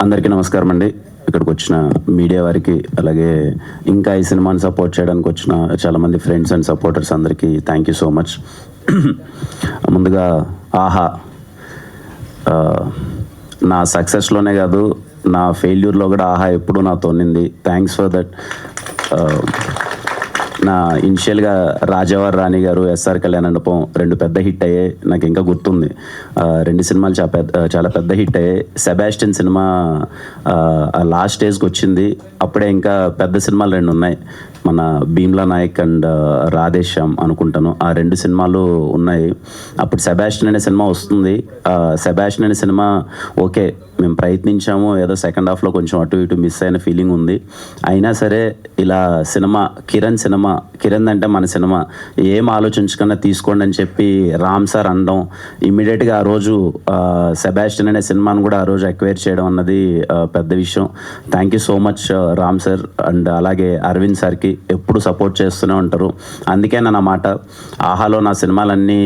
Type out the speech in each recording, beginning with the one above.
అందరికీ నమస్కారం అండి. ఇక్కడికి వచ్చిన మీడియా వారికి, అలాగే ఇంకా ఈ సినిమాని సపోర్ట్ చేయడానికి వచ్చిన చాలామంది ఫ్రెండ్స్ అండ్ సపోర్టర్స్ అందరికీ థ్యాంక్ యూ సో మచ్. ముందుగా ఆహా, నా సక్సెస్లోనే కాదు నా ఫెయిల్యూర్లో కూడా ఆహా ఎప్పుడు నాతో ఉన్నింది. Thanks for that. నా ఇనిషియల్గా రాజావారి రాణి గారు, ఎస్ఆర్ కళ్యాణ్ మండపం 2 పెద్ద హిట్ అయ్యాయి. నాకు ఇంకా గుర్తుంది. 2 సినిమాలు చాలా పెద్ద హిట్ అయ్యాయి. సెబాస్టియన్ సినిమా లాస్ట్ స్టేజ్కి వచ్చింది. అప్పుడే ఇంకా పెద్ద సినిమాలు 2 ఉన్నాయి. మన భీమ్లా నాయక్ అండ్ రాధేశ్యామ్ అనుకుంటాను. ఆ 2 సినిమాలు ఉన్నాయి. అప్పుడు సెబాస్టియన్ అనే సినిమా వస్తుంది. సెబాస్టియన్ అనే సినిమా ఓకే, మేము ప్రయత్నించాము, ఏదో సెకండ్ హాఫ్లో కొంచెం అటు ఇటు మిస్ అయిన ఫీలింగ్ ఉంది. అయినా సరే ఇలా సినిమా కిరణ్ అంటే మన సినిమా, ఏం ఆలోచించకుండా తీసుకోండి అని చెప్పి రామ్ సార్ అనడం, ఇమ్మీడియట్గా ఆ రోజు సెబాస్టియన్ అనే సినిమాను కూడా ఆ రోజు ఎక్వైర్ చేయడం అన్నది పెద్ద విషయం. Thank you so much Ram sir and అలాగే అరవింద్ సార్కి. ఎప్పుడు సపోర్ట్ చేస్తూనే ఉంటారు. అందుకే నా మాట, ఆహాలో నా సినిమాలన్నీ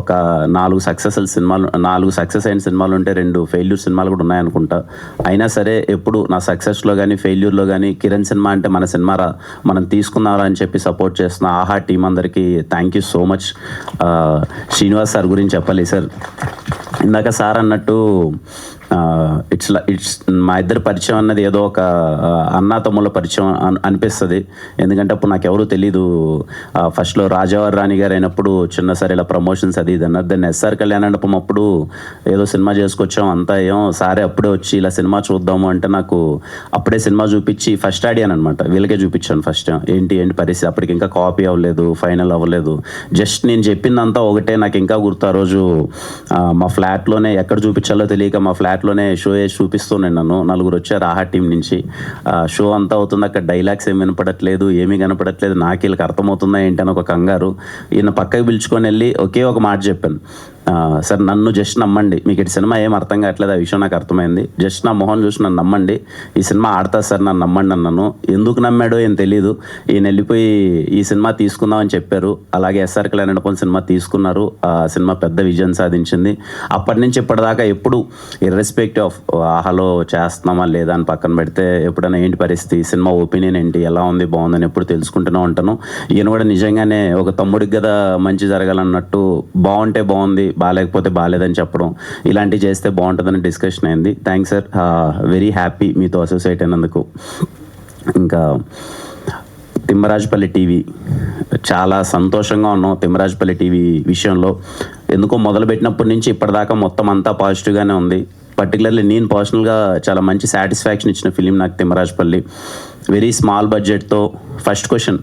ఒక 4 సక్సెస్ అయిన సినిమాలు ఉంటే 2 ఫెయిల్యూర్ సినిమాలు కూడా ఉన్నాయనుకుంటా. అయినా సరే ఎప్పుడు నా సక్సెస్లో కానీ ఫెయిల్యూర్లో కానీ కిరణ్ సినిమా అంటే మన సినిమారా, మనం తీసుకున్నారా అని చెప్పి సపోర్ట్ చేస్తున్న ఆహా టీం అందరికీ thank you so much. Srinivas sir గురించి చెప్పాలి సార్. ఇందాక సార్ అన్నట్టు ఇట్స్ మా ఇద్దరి పరిచయం అన్నది ఏదో ఒక అన్నాతమ్ముల పరిచయం అనిపిస్తుంది. ఎందుకంటే అప్పుడు నాకు ఎవరూ తెలీదు. ఫస్ట్లో రాజావారి రాణి గారు అయినప్పుడు చిన్న సరే ఇలా ప్రమోషన్స్ అది ఇది అన్నారు. దాన్ని ఎస్ఆర్ కళ్యాణ్ మండపం అప్పుడు ఏదో సినిమా చేసుకొచ్చాం, అంతా సారే అప్పుడే వచ్చి ఇలా సినిమా చూద్దాము అంటే నాకు అప్పుడే సినిమా చూపించి ఫస్ట్ అడిగాను అనమాట. వీళ్ళకే చూపించాను ఫస్ట్, ఏంటి పరిస్థితి. అప్పటికి ఇంకా కాపీ అవ్వలేదు, ఫైనల్ అవ్వలేదు. జస్ట్ నేను చెప్పిందంతా ఒకటే. నాకు ఇంకా గుర్తు, ఆ రోజు మా ఫ్లాట్లోనే ఎక్కడ చూపించాలో తెలియక మా ఫ్లాట్లోనే షో వేసి చూపిస్తున్నాను. నన్ను 4 వచ్చారు ఆహా టీం నుంచి. షో అంతా అవుతుంది, అక్కడ డైలాగ్స్ ఏమి వినపడట్లేదు, ఏమీ కనపడట్లేదు. నాకు వీళ్ళకి అర్థమవుతుందా ఏంటి అని ఒక కంగారు. ఈయన పక్కకి పిలుచుకొని వెళ్ళి ఒకే ఒక మాట చెప్పాను, సార్ నన్ను జస్ట్ నమ్మండి, మీకు ఈ సినిమా ఏం అర్థం కావట్లేదు, ఆ విషయం నాకు అర్థమైంది. జస్ట్ నా మొహం చూసి నన్ను నమ్మండి, ఈ సినిమా ఆడతా సార్, నన్ను నమ్మండి అన్నాను. ఎందుకు నమ్మాడో ఏం తెలీదు. ఈయన వెళ్ళిపోయి ఈ సినిమా తీసుకుందామని చెప్పారు. అలాగే ఎస్ఆర్ కళ్యాణ్ మండపం సినిమా తీసుకున్నారు. ఆ సినిమా పెద్ద విజయం సాధించింది. అప్పటి నుంచి ఇప్పటిదాకా ఎప్పుడు ఇర్రెస్పెక్టివ్ ఆఫ్ ఆహాలో చేస్తున్నామా లేదా అని పక్కన పెడితే, ఎప్పుడైనా ఏంటి పరిస్థితి, సినిమా ఒపీనియన్ ఏంటి, ఎలా ఉంది, బాగుందని ఎప్పుడు తెలుసుకుంటూనే ఉంటాను. ఈయన కూడా నిజంగానే ఒక తమ్ముడికి కదా మంచి జరగాలన్నట్టు, బాగుంటే బాగుంది, బాగాలేకపోతే బాగాలేదని చెప్పడం, ఇలాంటివి చేస్తే బాగుంటుందని డిస్కషన్ అయింది. థ్యాంక్స్ సార్, వెరీ హ్యాపీ మీతో అసోసియేట్ అయినందుకు. ఇంకా తిమ్మరాజుపల్లి టీవీ, చాలా సంతోషంగా ఉన్నాం తిమ్మరాజుపల్లి టీవీ విషయంలో. ఎందుకో మొదలుపెట్టినప్పటి నుంచి ఇప్పటిదాకా మొత్తం అంతా పాజిటివ్గానే ఉంది. పర్టికులర్లీ నేను పర్సనల్గా చాలా మంచి సాటిస్ఫాక్షన్ ఇచ్చిన ఫిలిం నాకు తిమ్మరాజుపల్లి. వెరీ స్మాల్ బడ్జెట్తో, ఫస్ట్ క్వశ్చన్,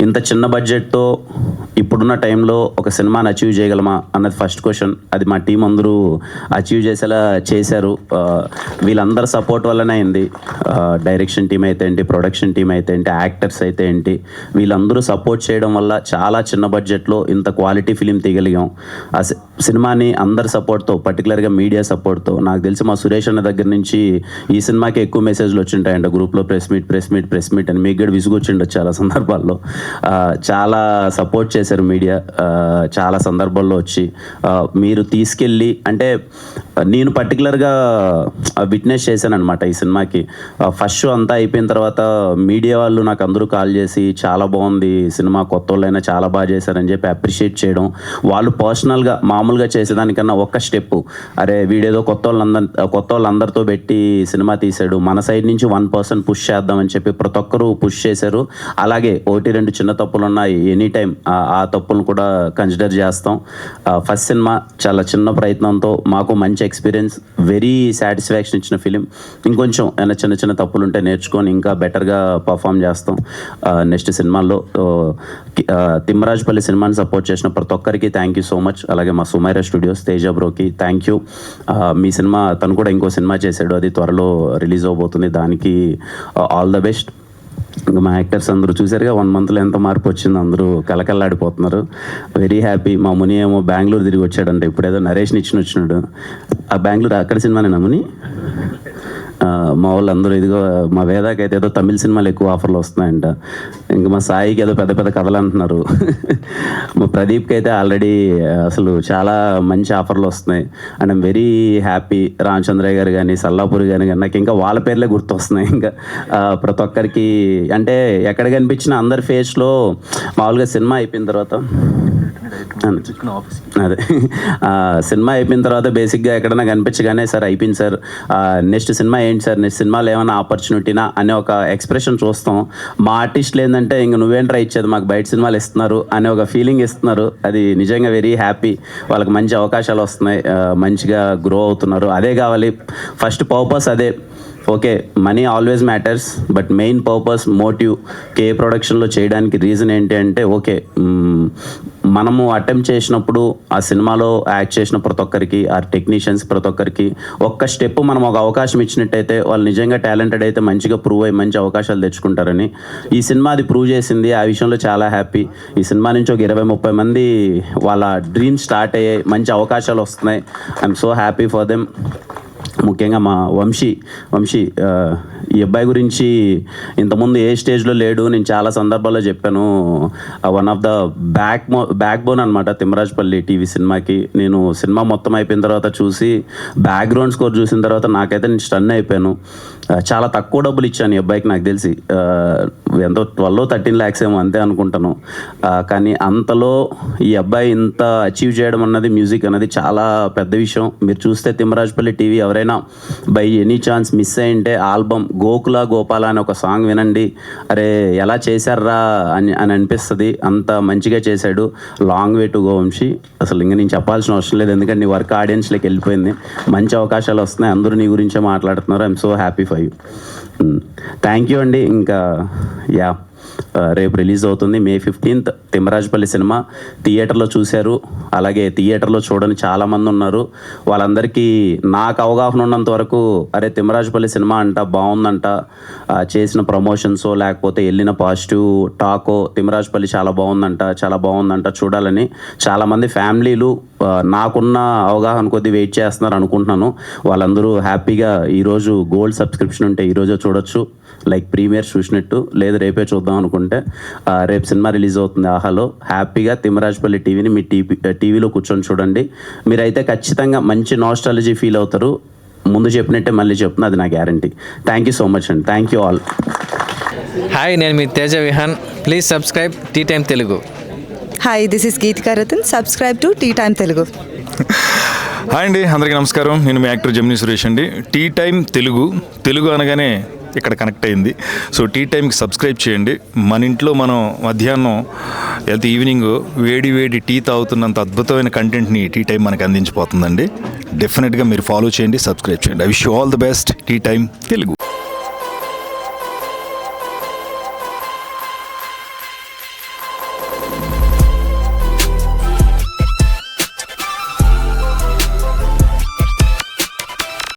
ఇంత చిన్న బడ్జెట్తో ఇప్పుడున్న టైంలో ఒక సినిమాని అచీవ్ చేయగలమా అన్నది ఫస్ట్ క్వశ్చన్. అది మా టీం అందరూ అచీవ్ చేసేలా చేశారు. వీళ్ళందరి సపోర్ట్ వల్లనే అయింది. డైరెక్షన్ టీం అయితే ఏంటి, ప్రొడక్షన్ టీం అయితే ఏంటి, యాక్టర్స్ అయితే ఏంటి, వీళ్ళందరూ సపోర్ట్ చేయడం వల్ల చాలా చిన్న బడ్జెట్లో ఇంత క్వాలిటీ ఫిలిం తీయగలిగాం. ఆ సినిమాని అందరి సపోర్ట్తో, పర్టికులర్గా మీడియా సపోర్ట్తో, నాకు తెలిసి మా సురేష్ అన్న దగ్గర నుంచి ఈ సినిమాకి ఎక్కువ మెసేజ్లు వచ్చింటాయంట గ్రూప్లో, ప్రెస్ మీట్ అని. మీకు కూడా విసుగొచ్చిండొచ్చు చాలా సందర్భాల్లో. చాలా సపోర్ట్ చేశారు మీడియా చాలా సందర్భాల్లో వచ్చి. మీరు తీసుకెళ్ళి, అంటే నేను పర్టికులర్గా విట్నెస్ చేశాను అనమాట ఈ సినిమాకి. ఫస్ట్ షో అంతా అయిపోయిన తర్వాత మీడియా వాళ్ళు నాకు అందరూ కాల్ చేసి, చాలా బాగుంది సినిమా, కొత్త వాళ్ళైనా చాలా బాగా చేశారని చెప్పి అప్రిషియేట్ చేయడం. వాళ్ళు పర్సనల్గా మామూలుగా చేసేదానికన్నా ఒక్క స్టెప్, అరే వీడేదో కొత్త వాళ్ళందరితో పెట్టి సినిమా తీశాడు, మన సైడ్ నుంచి 1% పుష్ చేద్దామని చెప్పి ప్రతి ఒక్కరూ పుష్ చేశారు. అలాగే 1-2 చిన్న తప్పులు ఉన్నాయి, ఎనీ టైం ఆ తప్పులను కూడా కన్సిడర్ చేస్తాం. ఫస్ట్ సినిమా చాలా చిన్న ప్రయత్నంతో మాకు మంచి ఎక్స్పీరియన్స్, వెరీ సాటిస్ఫాక్షన్ ఇచ్చిన ఫిలిం. ఇంకొంచెం ఏమైనా చిన్న తప్పులు ఉంటే నేర్చుకొని ఇంకా బెటర్గా పర్ఫామ్ చేస్తాం నెక్స్ట్ సినిమాల్లో. తిమ్మరాజుపల్లి సినిమాని సపోర్ట్ చేసిన ప్రతి ఒక్కరికి థ్యాంక్ యూ సో మచ్. అలాగే మా సుమైరా స్టూడియోస్ తేజ బ్రోకి థ్యాంక్ యూ. మీ సినిమా, తను కూడా ఇంకో సినిమా చేశాడు, అది త్వరలో రిలీజ్ అవబోతుంది, దానికి ఆల్ ద బెస్ట్. ఇంకా మా యాక్టర్స్ అందరూ చూసారుగా 1 మంత్లో ఎంత మార్పు వచ్చిందో, అందరూ కలకల్లాడిపోతున్నారు. Very happy. మా ముని ఏమో బెంగళూరు తిరిగి వచ్చాడంటే, ఇప్పుడు ఏదో నరేష్ని వచ్చినాడు. ఆ బెంగళూరు అక్కడ సినిమానేనా ముని? మా వాళ్ళు అందరూ ఇదిగో మా వేదాకి అయితే ఏదో తమిళ సినిమాలు ఎక్కువ ఆఫర్లు వస్తున్నాయంట, ఇంకా మా సాయికి ఏదో పెద్ద పెద్ద కథలు అంటున్నారు, మా ప్రదీప్కి అయితే ఆల్రెడీ అసలు చాలా మంచి ఆఫర్లు వస్తున్నాయి. And I'm very happy. Ramachandraiah గారు కానీ సల్లాపూరి గారు కానీ నాకు ఇంకా వాళ్ళ పేర్లే గుర్తొస్తున్నాయి. ఇంకా ప్రతి ఒక్కరికి అంటే ఎక్కడ కనిపించిన అందరి ఫేస్లో మామూలుగా సినిమా అయిపోయిన తర్వాత అదే సినిమా అయిపోయిన తర్వాత బేసిక్గా ఎక్కడైనా కనిపించగానే సార్ అయిపోయింది సార్, నెక్స్ట్ సినిమా ఏంటి సార్, నెక్స్ట్ సినిమాలో ఏమైనా ఆపర్చునిటీనా అనే ఒక ఎక్స్ప్రెషన్ చూస్తాం. మా ఆర్టిస్టులు ఏంటంటే ఇంక నువ్వేంట్రా ఇచ్చేది, మాకు బయట సినిమాలు ఇస్తున్నారు అనే ఒక ఫీలింగ్ ఇస్తున్నారు. అది నిజంగా వెరీ హ్యాపీ. వాళ్ళకి మంచి అవకాశాలు వస్తున్నాయి, మంచిగా గ్రో అవుతున్నారు. అదే కావాలి, ఫస్ట్ పర్పస్ అదే. Okay, money always matters, but main purpose motive కే ప్రొడక్షన్లో చేయడానికి రీజన్ ఏంటి అంటే, ఓకే మనము అటెంప్ట్ చేసినప్పుడు ఆ సినిమాలో యాక్ట్ చేసిన ప్రతి ఒక్కరికి, ఆ టెక్నీషియన్స్ ప్రతి ఒక్కరికి ఒక్క స్టెప్ మనం ఒక అవకాశం ఇచ్చినట్టయితే వాళ్ళు నిజంగా టాలెంటెడ్ అయితే మంచిగా ప్రూవ్ అయ్యి మంచి అవకాశాలు తెచ్చుకుంటారని ఈ సినిమా అది ప్రూవ్ చేసింది. ఆ విషయంలో చాలా హ్యాపీ. ఈ సినిమా నుంచి ఒక 20-30 మంది వాళ్ళ డ్రీమ్ స్టార్ట్ అయ్యాయి, మంచి అవకాశాలు వస్తున్నాయి. I'm so happy for them. ముఖ్యంగా మా వంశీ ఈ అబ్బాయి గురించి ఇంతకుముందు ఏ స్టేజ్లో లేడు, నేను చాలా సందర్భాల్లో చెప్పాను. One of the back bone అనమాట తిమ్మరాజుపల్లి టీవీ సినిమాకి. నేను సినిమా మొత్తం అయిపోయిన తర్వాత చూసి బ్యాక్గ్రౌండ్ స్కోర్ చూసిన తర్వాత నాకైతే నేను స్టన్ అయిపోయాను. చాలా తక్కువ డబ్బులు ఇచ్చాను ఈ అబ్బాయికి, నాకు తెలిసి ఎంతో 12-13 lakhs ఏమో అంతే అనుకుంటాను. కానీ అంతలో ఈ అబ్బాయి ఇంత అచీవ్ చేయడం అన్నది, మ్యూజిక్ అన్నది చాలా పెద్ద విషయం. మీరు చూస్తే తిమ్మరాజుపల్లి టీవీ ఎవరైనా బై ఎనీ ఛాన్స్ మిస్ అయ్యింటే ఆల్బమ్ గోకుల గోపాల అనే ఒక సాంగ్ వినండి. అరే ఎలా చేశారా అని అనిపిస్తుంది. అంత మంచిగా చేశాడు. Long way to go Vamsi. అసలు ఇంకా నేను చెప్పాల్సిన అవసరం లేదు, ఎందుకంటే నీ వర్క్ ఆడియన్స్లోకి వెళ్ళిపోయింది. మంచి అవకాశాలు వస్తున్నాయి, అందరూ నీ గురించే మాట్లాడుతున్నారు. I'm so happy for you. Thank you అండి. ఇంకా రేపు రిలీజ్ అవుతుంది May 15th తిమ్మరాజుపల్లి సినిమా. థియేటర్లో చూశారు, అలాగే థియేటర్లో చూడని చాలామంది ఉన్నారు. వాళ్ళందరికీ నాకు అవగాహన ఉన్నంత వరకు అరే తిమ్మరాజుపల్లి సినిమా అంట బాగుందంట, చేసిన ప్రమోషన్సో లేకపోతే వెళ్ళిన పాజిటివ్ టాకో తిమ్మరాజుపల్లి చాలా బాగుందంట చూడాలని చాలామంది ఫ్యామిలీలు నాకున్న అవగాహన కొద్దీ వెయిట్ చేస్తున్నారు అనుకుంటున్నాను. వాళ్ళందరూ హ్యాపీగా ఈరోజు గోల్డ్ సబ్స్క్రిప్షన్ ఉంటే ఈరోజే చూడొచ్చు, లైక్ ప్రీమియర్ చూసినట్టు. లేదు రేపే చూద్దాం అనుకుంటే రేపు సినిమా రిలీజ్ అవుతుంది ఆహాలో. హ్యాపీగా తిమ్మరాజుపల్లి టీవీని మీ టీవీలో కూర్చొని చూడండి. మీరైతే ఖచ్చితంగా మంచి నాస్టాలజీ ఫీల్ అవుతారు. ముందు చెప్పినట్టే మళ్ళీ చెప్తున్నా, అది నా guarantee. Thank you so much అండి. Thank you all. హాయ్, నేను మీ Teja Vihaan. Please subscribe tea time Telugu. Hi, this is Geethika Ratan. Subscribe to tea time Telugu. Hi అండి, అందరికీ నమస్కారం. నేను మీ యాక్టర్ జెమినీ సురేష్ అండి. టీ టైమ్ తెలుగు అనగానే ఇక్కడ కనెక్ట్ అయింది. సో టీ టైంకి సబ్స్క్రైబ్ చేయండి. మన ఇంట్లో మనం మధ్యాహ్నం లేదా ఈవినింగ్ వేడి టీ తాగుతున్నంత అద్భుతమైన కంటెంట్ని టీ టైం మనకు అందించిపోతుందండి. డెఫినెట్గా మీరు ఫాలో చేయండి, సబ్స్క్రైబ్ చేయండి. I wish you all the best. Tea time Telugu.